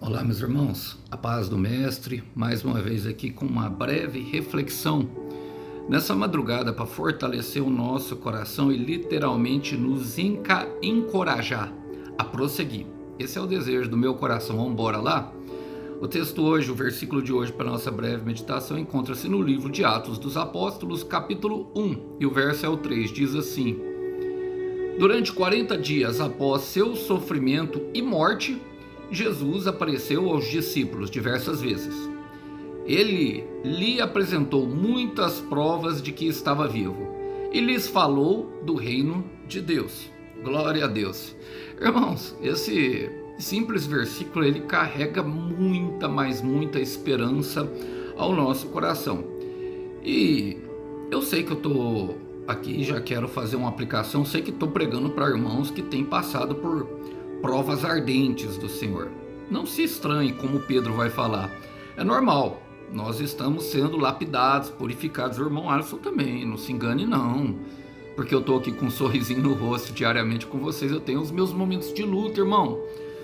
Olá, meus irmãos, a paz do Mestre, mais uma vez aqui com uma breve reflexão nessa madrugada para fortalecer o nosso coração e literalmente nos encorajar a prosseguir. Esse é o desejo do meu coração, vamos embora lá? O texto hoje, o versículo de hoje para a nossa breve meditação encontra-se no livro de Atos dos Apóstolos, capítulo 1, e o verso é o 3, diz assim: Durante 40 dias após seu sofrimento e morte, Jesus apareceu aos discípulos diversas vezes. Ele lhe apresentou muitas provas de que estava vivo e lhes falou do reino de Deus. Glória a Deus. Irmãos, esse simples versículo ele carrega muita, mas muita esperança ao nosso coração. E eu sei que eu estou aqui, já quero fazer uma aplicação, sei que estou pregando para irmãos que têm passado por provas ardentes do Senhor. Não se estranhe como Pedro vai falar. É normal, nós estamos sendo lapidados, purificados. O irmão Alisson também, não se engane não. Porque eu estou aqui com um sorrisinho no rosto diariamente com vocês. Eu tenho os meus momentos de luta, irmão.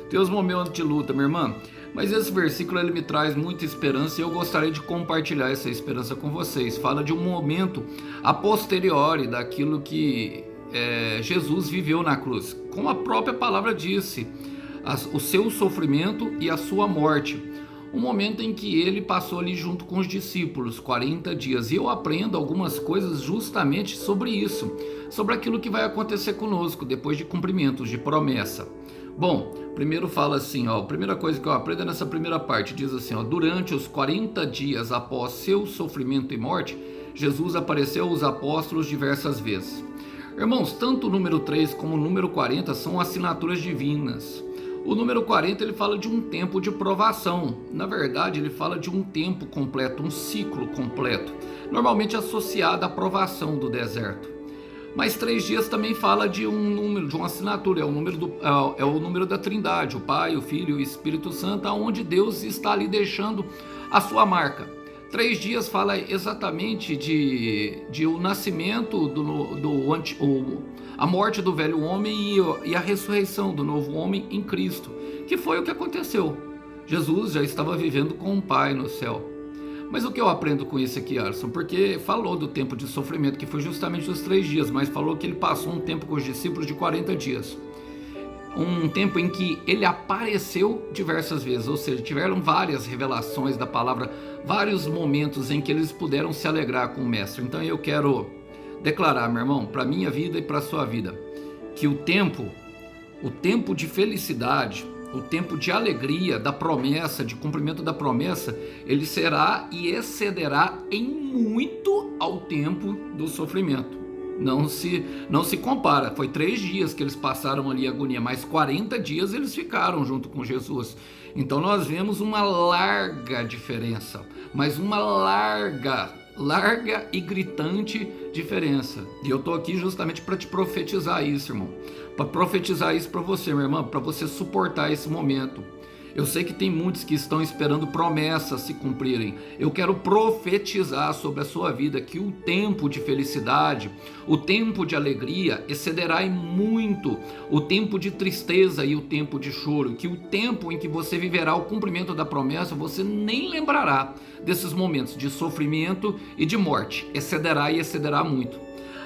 Tenho os momentos de luta, minha irmã. Mas esse versículo ele me traz muita esperança e eu gostaria de compartilhar essa esperança com vocês. Fala de um momento a posteriori daquilo que Jesus viveu na cruz. Como a própria palavra disse, o seu sofrimento e a sua morte. Um momento em que ele passou ali junto com os discípulos, 40 dias. E eu aprendo algumas coisas justamente sobre isso, sobre aquilo que vai acontecer conosco depois de cumprimentos de promessa. Bom, primeiro fala assim, a primeira coisa que eu aprendo é nessa primeira parte, diz assim, durante os 40 dias após seu sofrimento e morte, Jesus apareceu aos apóstolos diversas vezes. Irmãos, tanto o número 3 como o número 40 são assinaturas divinas. O número 40 ele fala de um tempo de provação. Na verdade, ele fala de um tempo completo, um ciclo completo, normalmente associado à provação do deserto. Mas 3 dias também fala de um número, de uma assinatura, é o número da Trindade, o Pai, o Filho e o Espírito Santo, onde Deus está ali deixando a sua marca. 3 dias fala exatamente de o nascimento a morte do velho homem e a ressurreição do novo homem em Cristo, que foi o que aconteceu. Jesus já estava vivendo com o Pai no céu. Mas o que eu aprendo com isso aqui, Alisson? Porque falou do tempo de sofrimento, que foi justamente os 3 dias, mas falou que ele passou um tempo com os discípulos de 40 dias. Um tempo em que ele apareceu diversas vezes, ou seja, tiveram várias revelações da palavra, vários momentos em que eles puderam se alegrar com o Mestre. Então eu quero declarar, meu irmão, para a minha vida e para a sua vida, que o tempo de felicidade, o tempo de alegria, da promessa, de cumprimento da promessa, ele será e excederá em muito ao tempo do sofrimento. Não se compara, foi 3 dias que eles passaram ali a agonia, mas 40 dias eles ficaram junto com Jesus. Então nós vemos uma larga diferença, mas uma larga e gritante diferença. E eu estou aqui justamente para te profetizar isso, irmão. Para profetizar isso para você, minha irmã, para você suportar esse momento. Eu sei que tem muitos que estão esperando promessas se cumprirem. Eu quero profetizar sobre a sua vida que o tempo de felicidade, o tempo de alegria excederá em muito o tempo de tristeza e o tempo de choro. Que o tempo em que você viverá o cumprimento da promessa, você nem lembrará desses momentos de sofrimento e de morte. Excederá e excederá muito.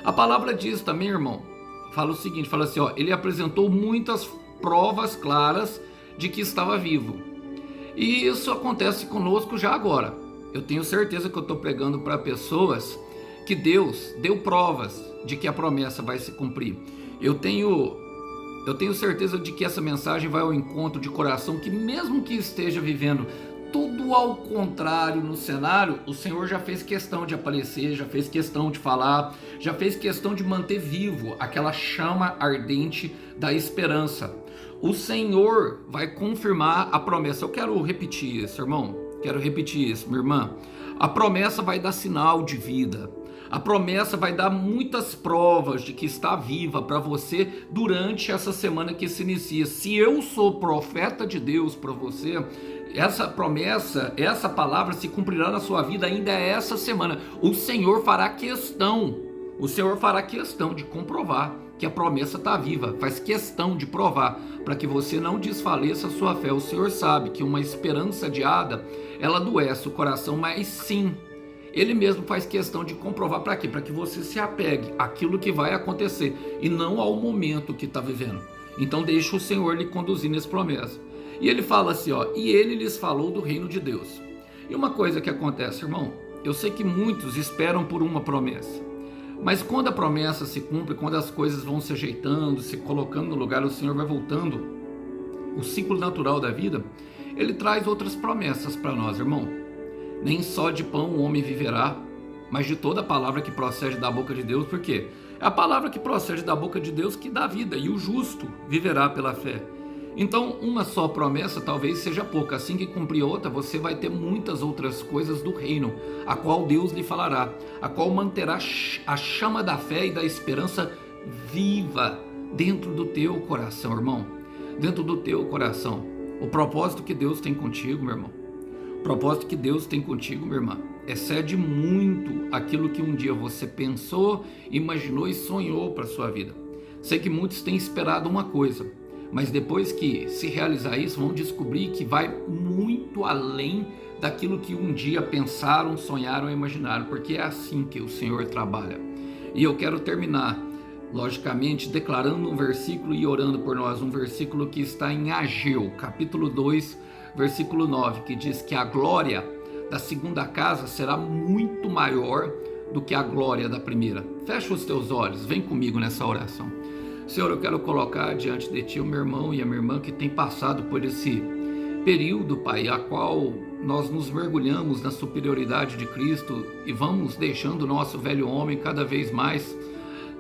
A palavra diz também, irmão, fala o seguinte, fala assim, ele apresentou muitas provas claras de que estava vivo. E isso acontece conosco já agora. Eu tenho certeza que eu estou pregando para pessoas que Deus deu provas de que a promessa vai se cumprir. Eu tenho certeza de que essa mensagem vai ao encontro de coração que mesmo que esteja vivendo tudo ao contrário no cenário, o Senhor já fez questão de aparecer, já fez questão de falar, já fez questão de manter vivo aquela chama ardente da esperança. O Senhor vai confirmar a promessa. Eu quero repetir isso, irmão. Quero repetir isso, minha irmã. A promessa vai dar sinal de vida. A promessa vai dar muitas provas de que está viva para você durante essa semana que se inicia. Se eu sou profeta de Deus para você, essa promessa, essa palavra se cumprirá na sua vida ainda essa semana. O Senhor fará questão O Senhor fará questão de comprovar que a promessa está viva, faz questão de provar, para que você não desfaleça a sua fé. O Senhor sabe que uma esperança adiada, ela adoece o coração, mas sim, Ele mesmo faz questão de comprovar para quê? Para que você se apegue àquilo que vai acontecer e não ao momento que está vivendo. Então deixa o Senhor lhe conduzir nessa promessa. E ele fala assim, ó, e ele lhes falou do reino de Deus. E uma coisa que acontece, irmão, eu sei que muitos esperam por uma promessa, mas quando a promessa se cumpre, quando as coisas vão se ajeitando, se colocando no lugar, o Senhor vai voltando, o ciclo natural da vida, Ele traz outras promessas para nós, irmão. Nem só de pão o homem viverá, mas de toda a palavra que procede da boca de Deus, porque é a palavra que procede da boca de Deus que dá vida, e o justo viverá pela fé. Então, uma só promessa talvez seja pouca. Assim que cumprir outra, você vai ter muitas outras coisas do reino, a qual Deus lhe falará, a qual manterá a chama da fé e da esperança viva dentro do teu coração, irmão. Dentro do teu coração. O propósito que Deus tem contigo, meu irmão. O propósito que Deus tem contigo, minha irmã, excede muito aquilo que um dia você pensou, imaginou e sonhou para a sua vida. Sei que muitos têm esperado uma coisa, mas depois que se realizar isso, vão descobrir que vai muito além daquilo que um dia pensaram, sonharam e imaginaram, porque é assim que o Senhor trabalha. E eu quero terminar, logicamente, declarando um versículo e orando por nós, um versículo que está em Ageu, capítulo 2, versículo 9, que diz que a glória da segunda casa será muito maior do que a glória da primeira. Fecha os teus olhos, vem comigo nessa oração. Senhor, eu quero colocar diante de Ti o meu irmão e a minha irmã que tem passado por esse período, Pai, a qual nós nos mergulhamos na superioridade de Cristo e vamos deixando o nosso velho homem cada vez mais,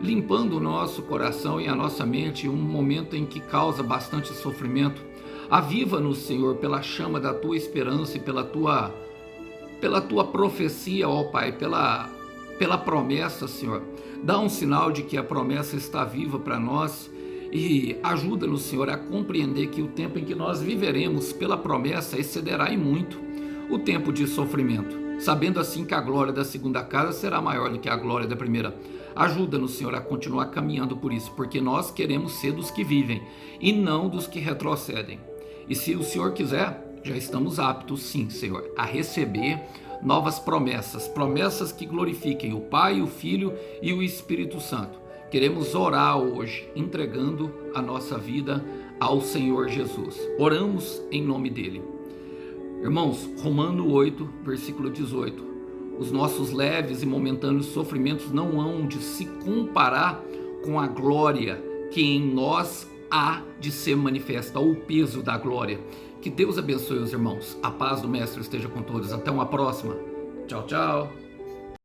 limpando o nosso coração e a nossa mente, um momento em que causa bastante sofrimento. Aviva-nos, Senhor, pela chama da Tua esperança e pela Tua profecia, ó Pai, pela promessa, Senhor. Dá um sinal de que a promessa está viva para nós e ajuda-nos, Senhor, a compreender que o tempo em que nós viveremos pela promessa excederá em muito o tempo de sofrimento, sabendo assim que a glória da segunda casa será maior do que a glória da primeira. Ajuda-nos, Senhor, a continuar caminhando por isso, porque nós queremos ser dos que vivem e não dos que retrocedem. E se o Senhor quiser, já estamos aptos, sim, Senhor, a receber novas promessas, promessas que glorifiquem o Pai, o Filho e o Espírito Santo. Queremos orar hoje, entregando a nossa vida ao Senhor Jesus. Oramos em nome dele. Irmãos, Romano 8, versículo 18. Os nossos leves e momentâneos sofrimentos não hão de se comparar com a glória que em nós há de ser manifesta, o peso da glória. Que Deus abençoe os irmãos. A paz do Mestre esteja com todos. Até uma próxima. Tchau, tchau.